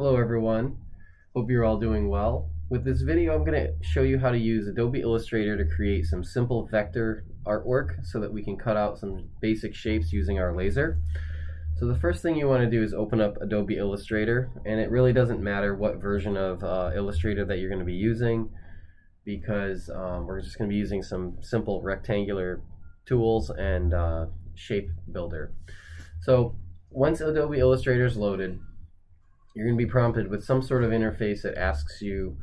Hello everyone, hope you're all doing well. With this video I'm going to show you how to use Adobe Illustrator to create some simple vector artwork so that we can cut out some basic shapes using our laser. So the first thing you want to do is open up Adobe Illustrator, and it really doesn't matter what version of Illustrator that you're going to be using, because we're just going to be using some simple rectangular tools and shape builder. So once Adobe Illustrator is loaded, you're going to be prompted with some sort of interface that asks you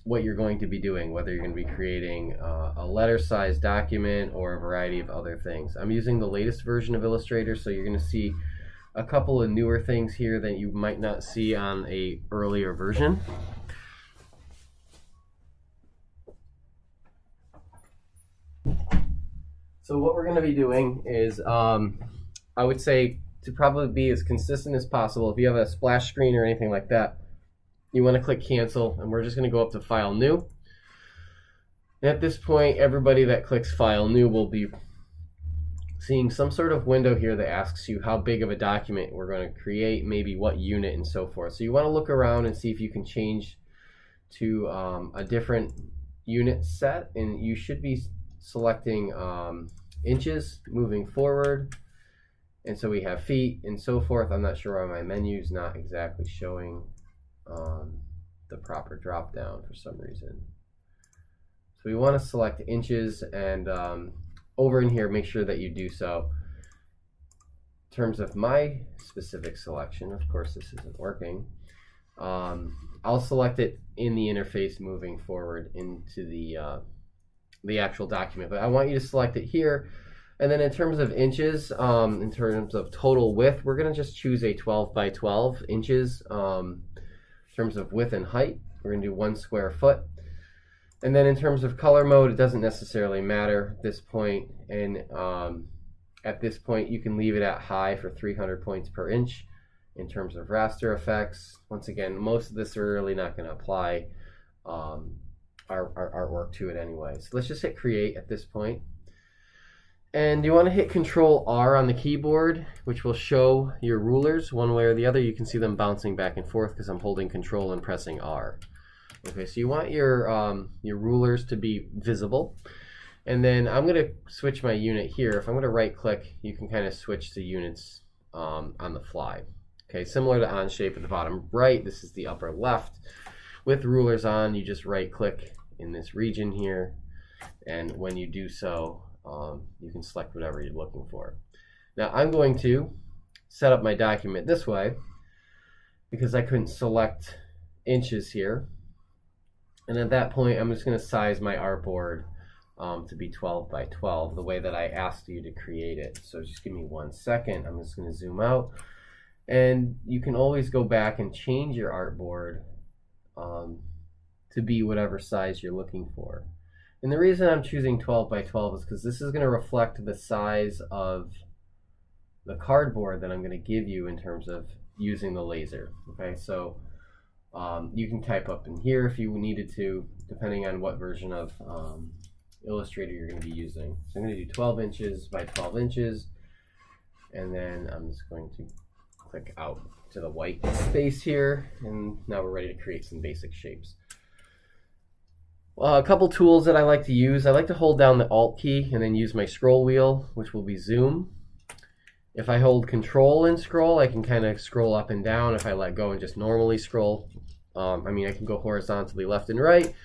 what you're going to be doing, whether you're going to be creating a letter-sized document or a variety of other things. I'm using the latest version of Illustrator, so you're going to see a couple of newer things here that you might not see on a earlier version. So what we're going to be doing is, I would say, to probably be as consistent as possible, if you have a splash screen or anything like that, you want to click cancel, and we're just going to go up to File New. And at this point, everybody that clicks File New will be seeing some sort of window here that asks you how big of a document we're going to create, maybe what unit and so forth. So you want to look around and see if you can change to a different unit set, and you should be selecting inches moving forward. And so we have feet and so forth. I'm not sure why my menu is not exactly showing the proper drop down for some reason. So we want to select inches, and over in here, make sure that you do so. In terms of my specific selection, of course this isn't working, I'll select it in the interface moving forward into the actual document. But I want you to select it here. And then in terms of inches, in terms of total width, we're going to just choose a 12 by 12 inches. In terms of width and height, we're going to do 1 square foot. And then in terms of color mode, it doesn't necessarily matter at this point. And at this point, you can leave it at high for 300 points per inch. In terms of raster effects, once again, most of this are really not going to apply our artwork to it anyway. So let's just hit create at this point. And you want to hit Control R on the keyboard, which will show your rulers one way or the other. You can see them bouncing back and forth because I'm holding Control and pressing R. Okay, so you want your rulers to be visible. And then I'm going to switch my unit here. If I'm going to right click, you can kind of switch to units on the fly. Okay, similar to Onshape at the bottom right, this is the upper left. With rulers on, you just right click in this region here, and when you do so, you can select whatever you're looking for. Now I'm going to set up my document this way because I couldn't select inches here, and at that point I'm just going to size my artboard to be 12 by 12 the way that I asked you to create it. So just give me 1 second. I'm just going to zoom out, and you can always go back and change your artboard to be whatever size you're looking for. And the reason I'm choosing 12 by 12 is because this is going to reflect the size of the cardboard that I'm going to give you in terms of using the laser. Okay, so you can type up in here if you needed to, depending on what version of Illustrator you're going to be using. So I'm going to do 12 inches by 12 inches, and then I'm just going to click out to the white space here, and now we're ready to create some basic shapes. A couple tools that I like to use. I like to hold down the Alt key and then use my scroll wheel, which will be zoom. If I hold Control and scroll, I can kind of scroll up and down. If I let go and just normally scroll, I can go horizontally left and right.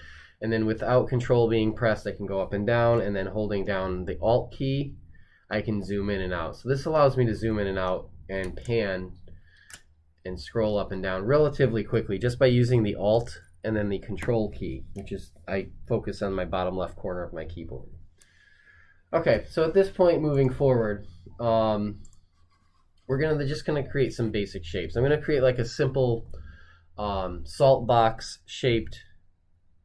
And then without Control being pressed, I can go up and down. And then holding down the Alt key, I can zoom in and out. So this allows me to zoom in and out and pan and scroll up and down relatively quickly just by using the Alt and then the Control key, which is, I focus on my bottom left corner of my keyboard. Okay, so at this point moving forward, we're just gonna create some basic shapes. I'm gonna create like a simple salt box shaped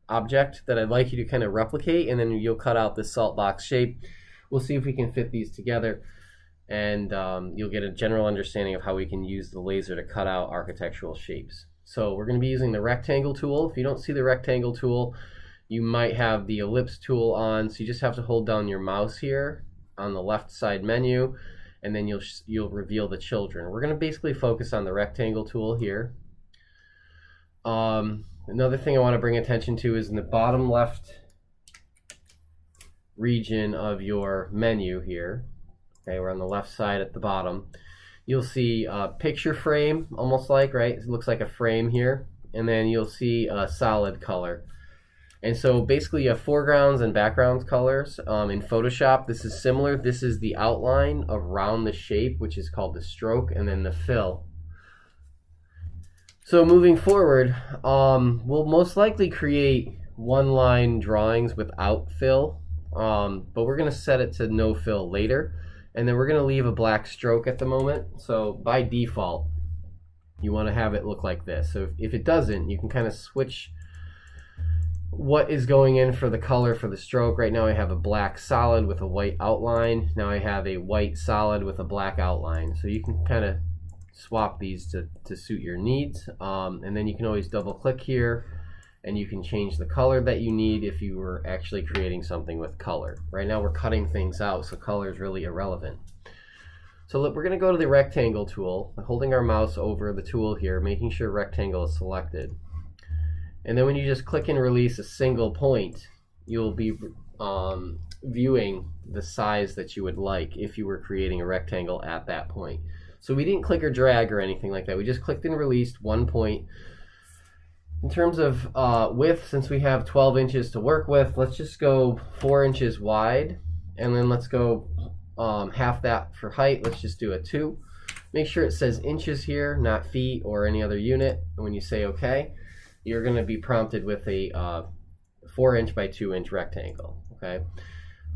object that I'd like you to kind of replicate, and then you'll cut out this salt box shape. We'll see if we can fit these together, and you'll get a general understanding of how we can use the laser to cut out architectural shapes. So we're going to be using the rectangle tool. If you don't see the rectangle tool, you might have the ellipse tool on. So you just have to hold down your mouse here on the left side menu, and then you'll reveal the children. We're going to basically focus on the rectangle tool here, Another thing I want to bring attention to is in the bottom left region of your menu here. Okay, we're on the left side at the bottom. You'll see a picture frame, almost like, right? It looks like a frame here. And then you'll see a solid color. And so basically you have foregrounds and backgrounds colors. In Photoshop, this is similar. This is the outline around the shape, which is called the stroke, and then the fill. So moving forward, we'll most likely create one-line drawings without fill, but we're going to set it to no fill later. And then we're going to leave a black stroke at the moment. So by default, you want to have it look like this. So if it doesn't, you can kind of switch what is going in for the color for the stroke. Right now I have a black solid with a white outline. Now I have a white solid with a black outline. So you can kind of swap these to suit your needs. And then you can always double click here and you can change the color that you need if you were actually creating something with color. Right now we're cutting things out, so color is really irrelevant. So look, we're going to go to the rectangle tool, holding our mouse over the tool here, making sure rectangle is selected. And then when you just click and release a single point, you'll be viewing the size that you would like if you were creating a rectangle at that point. So we didn't click or drag or anything like that. We just clicked and released one point. In terms of width, since we have 12 inches to work with, let's just go 4 inches wide, and then let's go half that for height. Let's just do a 2. Make sure it says inches here, not feet or any other unit. And when you say OK, you're going to be prompted with a 4-inch by 2-inch rectangle. Okay,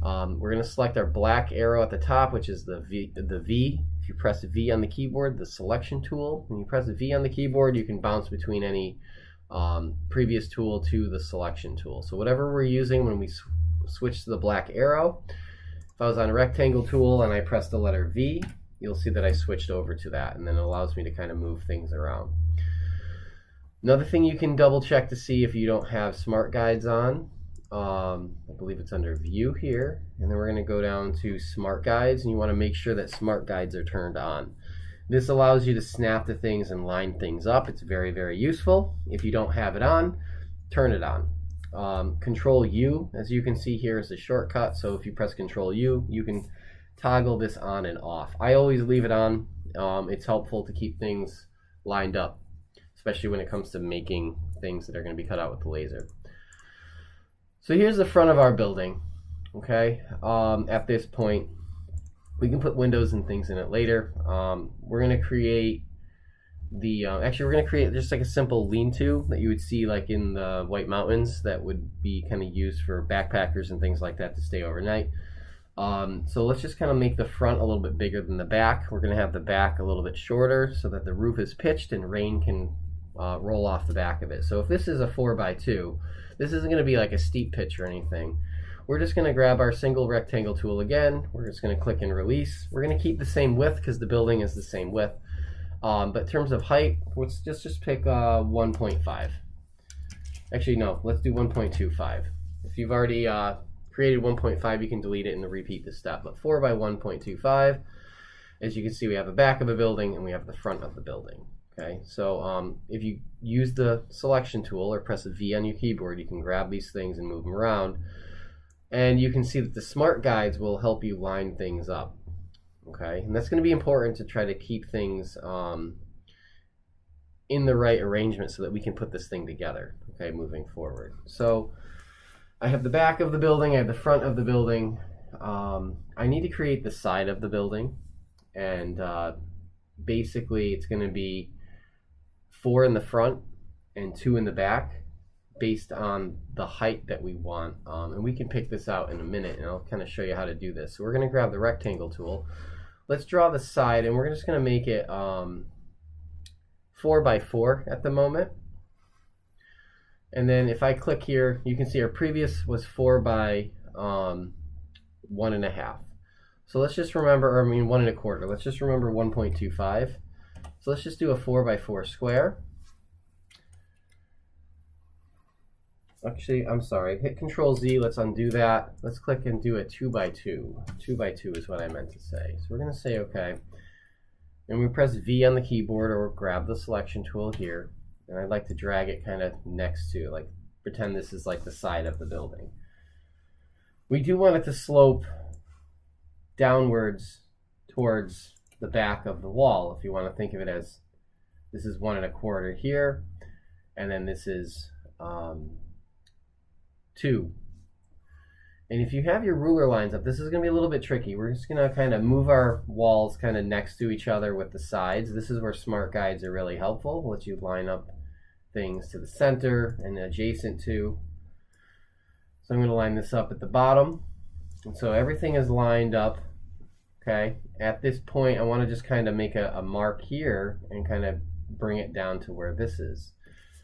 we're going to select our black arrow at the top, which is the V. If you press V on the keyboard, the selection tool. When you press V on the keyboard, you can bounce between any previous tool to the selection tool. So whatever we're using when we switch to the black arrow, if I was on a rectangle tool and I press the letter V, you'll see that I switched over to that, and then it allows me to kind of move things around. Another thing you can double check to see if you don't have smart guides on, I believe it's under view here, and then we're going to go down to smart guides, and you want to make sure that smart guides are turned on. This allows you to snap to things and line things up. It's very, very useful. If you don't have it on, turn it on. Control U, as you can see here, is a shortcut. So if you press Control U, you can toggle this on and off. I always leave it on. It's helpful to keep things lined up, especially when it comes to making things that are going to be cut out with the laser. So here's the front of our building. Okay, at this point, we can put windows and things in it later. We're going to create the, actually we're going to create just like a simple lean-to that you would see like in the White Mountains that would be kind of used for backpackers and things like that to stay overnight. So let's just kind of make the front a little bit bigger than the back. We're going to have the back a little bit shorter so that the roof is pitched and rain can roll off the back of it. So if this is a 4x2, this isn't going to be like a steep pitch or anything. We're just going to grab our single rectangle tool again. We're just going to click and release. We're going to keep the same width because the building is the same width. But in terms of height, let's just pick 1.5. Actually, no, let's do 1.25. If you've already created 1.5, you can delete it and repeat this step. But 4 by 1.25, as you can see, we have the back of a building and we have the front of the building. Okay, so if you use the selection tool or press a V on your keyboard, you can grab these things and move them around. And you can see that the smart guides will help you line things up. Okay, and that's going to be important to try to keep things in the right arrangement so that we can put this thing together, okay, moving forward. So I have the back of the building, I have the front of the building. I need to create the side of the building, and basically it's going to be 4 in the front and 2 in the back, based on the height that we want. And we can pick this out in a minute, and I'll kind of show you how to do this. So we're going to grab the rectangle tool. Let's draw the side, and we're just going to make it 4 by 4 at the moment. And then if I click here, you can see our previous was 4 by 1.5. So let's just remember, or I mean 1 1/4. Let's just remember 1.25. So let's just do a 4 by 4 square. Actually, I'm sorry, hit Control Z, let's undo that. Let's click and do a 2 by 2. 2 by 2 is what I meant to say. So we're going to say OK. And we press V on the keyboard or grab the selection tool here. and I'd like to drag it kind of next to, like, pretend this is like the side of the building. We do want it to slope downwards towards the back of the wall, if you want to think of it as this is 1 1/4 here, and then this is 2. And if you have your ruler lines up, this is going to be a little bit tricky. We're just going to kind of move our walls kind of next to each other with the sides. This is where smart guides are really helpful. We'll let you line up things to the center and adjacent to. So I'm going to line this up at the bottom. And so everything is lined up. Okay. At this point, I want to just kind of make a mark here and kind of bring it down to where this is.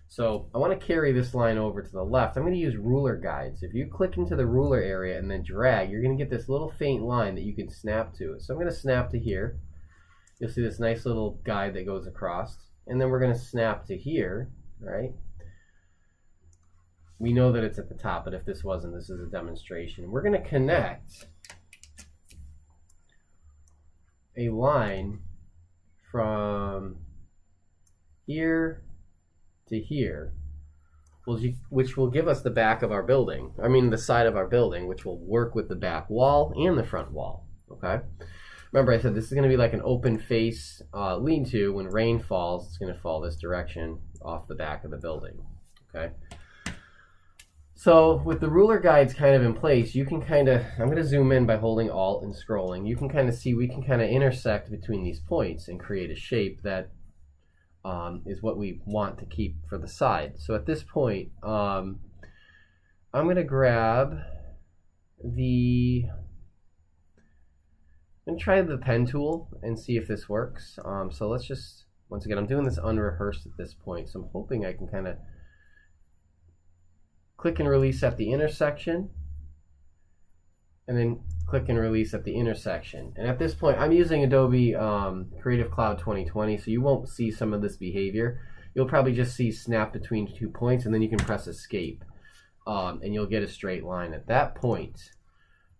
So I want to carry this line over to the left. I'm going to use ruler guides. If you click into the ruler area and then drag, you're going to get this little faint line that you can snap to. So I'm going to snap to here. You'll see this nice little guide that goes across. And then we're going to snap to here, right? We know that it's at the top, but if this wasn't, this is a demonstration. We're going to connect a line from here to here, which will give us the back of our building. I mean the side of our building, which will work with the back wall and the front wall. Okay. Remember I said this is going to be like an open face lean-to. When rain falls, it's going to fall this direction off the back of the building. Okay. So with the ruler guides kind of in place, you can kind of, I'm going to zoom in by holding Alt and scrolling. You can kind of see we can kind of intersect between these points and create a shape that is what we want to keep for the side. So at this point, I'm going to grab and try the pen tool and see if this works. So let's just, once again, I'm doing this unrehearsed at this point, so I'm hoping I can kind of click and release at the intersection, and then click and release at the intersection. And at this point, I'm using Adobe Creative Cloud 2020, so you won't see some of this behavior. You'll probably just see snap between 2 points, and then you can press escape, and you'll get a straight line. At that point,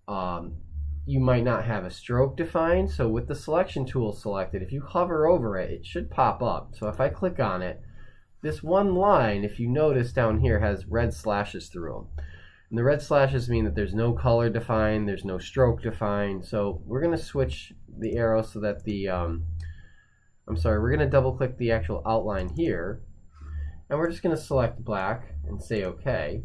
you might not have a stroke defined, so with the selection tool selected, if you hover over it, it should pop up. So if I click on it, this one line, if you notice down here, has red slashes through them. And the red slashes mean that there's no color defined, there's no stroke defined. So we're going to switch the arrow so that the, we're going to double click the actual outline here. And we're just going to select black and say OK.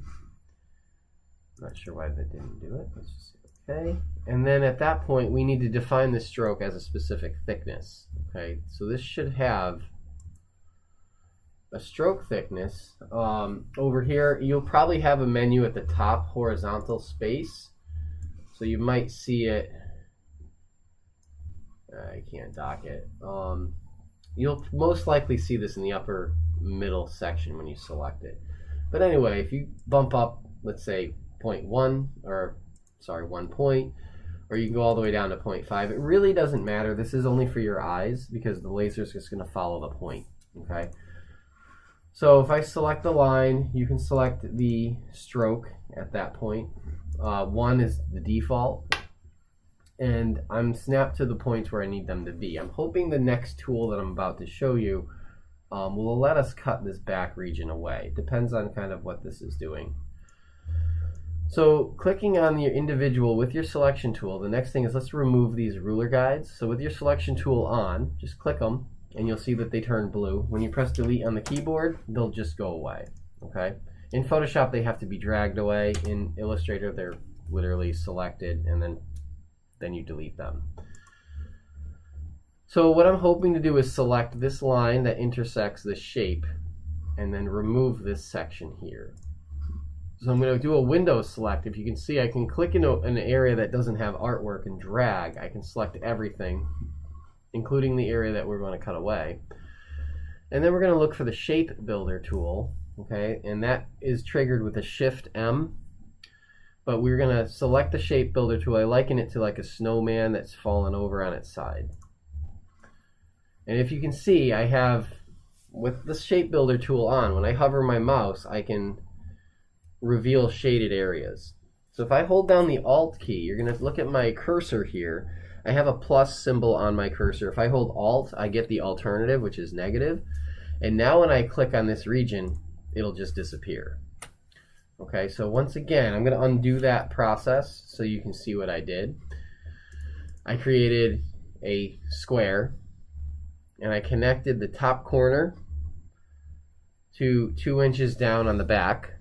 Not sure why that didn't do it. Let's just say OK. And then at that point, we need to define the stroke as a specific thickness. Okay, so this should have a stroke thickness. Over here, you'll probably have a menu at the top, horizontal space. So you might see it. I can't dock it. You'll most likely see this in the upper middle section when you select it. But anyway, if you bump up, let's say 0.1, or sorry, 1 point, or you can go all the way down to 0.5. It really doesn't matter. This is only for your eyes because the laser is just going to follow the point. Okay. So if I select the line, you can select the stroke at that point. 1 is the default, and I'm snapped to the points where I need them to be. I'm hoping the next tool that I'm about to show you will let us cut this back region away. Depends on kind of what this is doing. So clicking on your individual with your selection tool, the next thing is let's remove these ruler guides. So with your selection tool on, just click them, and you'll see that they turn blue. When you press delete on the keyboard, they'll just go away. Okay. In Photoshop, they have to be dragged away. In Illustrator, they're literally selected, and then you delete them. So what I'm hoping to do is select this line that intersects this shape, and then remove this section here. So I'm going to do a window select. If you can see, I can click in an area that doesn't have artwork and drag. I can select everything, including the area that we're going to cut away. And then we're going to look for the shape builder tool, okay? And that is triggered with a Shift M. But we're going to select the shape builder tool. I liken it to like a snowman that's fallen over on its side. And if you can see, I have, with the shape builder tool on, when I hover my mouse, I can reveal shaded areas. So if I hold down the Alt key, you're going to look at my cursor here. I have a plus symbol on my cursor. If I hold Alt, I get the alternative, which is negative. And now when I click on this region, it'll just disappear. Okay, so once again, I'm going to undo that process so you can see what I did. I created a square, and I connected the top corner to 2 inches down on the back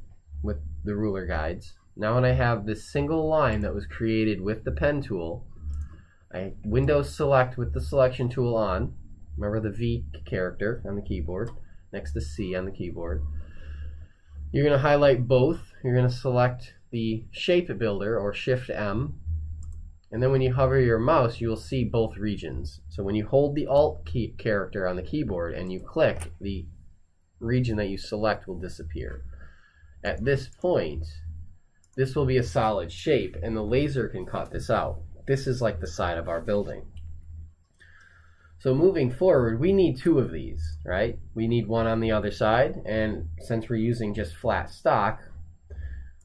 with the ruler guides. Now when I have this single line that was created with the pen tool, I Windows select with the selection tool on. Remember the V character on the keyboard next to C on the keyboard. You're going to highlight both. You're going to select the shape builder or Shift M, and then when you hover your mouse, you will see both regions. So when you hold the Alt key character on the keyboard and you click, the region that you select will disappear. At this point, this will be a solid shape, and the laser can cut this out. This is like the side of our building. So moving forward, we need 2 of these, right? We need one on the other side, and since we're using just flat stock,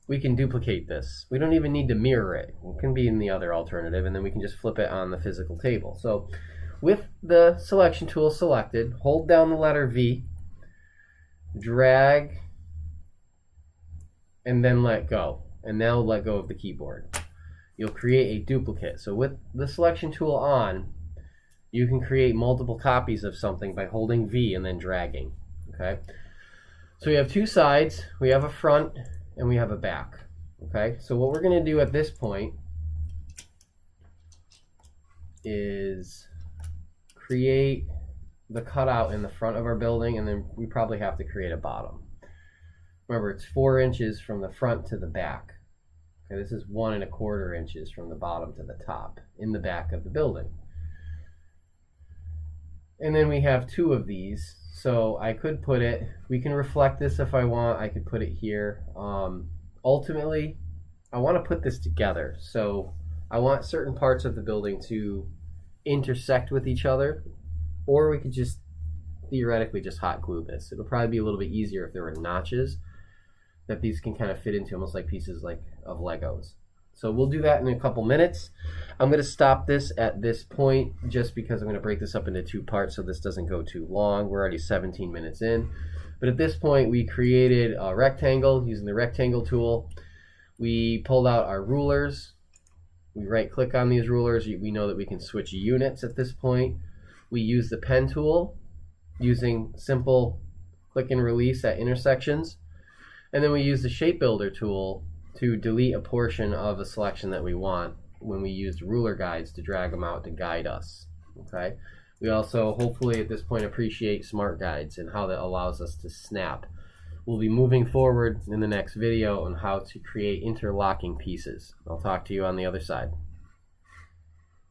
we can duplicate this. We don't even need to mirror it. It can be in the other alternative, and then we can just flip it on the physical table. So with the selection tool selected, hold down the letter V, drag, and then let go. And now let go of the keyboard. You'll create a duplicate. So with the selection tool on, you can create multiple copies of something by holding V and then dragging. Okay. So we have 2 sides. We have a front and we have a back. Okay. So what we're going to do at this point is create the cutout in the front of our building, and then we probably have to create a bottom. Remember, it's 4 inches from the front to the back. Okay, this is 1 1/4 inches from the bottom to the top in the back of the building. And then we have 2 of these, so I could put it, we can reflect this if I want, I could put it here. Ultimately, I want to put this together, so I want certain parts of the building to intersect with each other, or we could just theoretically just hot glue this. It'll probably be a little bit easier if there were notches that these can kind of fit into, almost like pieces of Legos. So we'll do that in a couple minutes. I'm going to stop this at this point just because I'm going to break this up into 2 parts so this doesn't go too long. We're already 17 minutes in. But at this point, we created a rectangle using the rectangle tool. We pulled out our rulers. We right-click on these rulers. We know that we can switch units at this point. We use the pen tool using simple click and release at intersections. And then we use the shape builder tool to delete a portion of a selection that we want when we used ruler guides to drag them out to guide us. Okay. We also hopefully at this point appreciate smart guides and how that allows us to snap. We'll be moving forward in the next video on how to create interlocking pieces. I'll talk to you on the other side.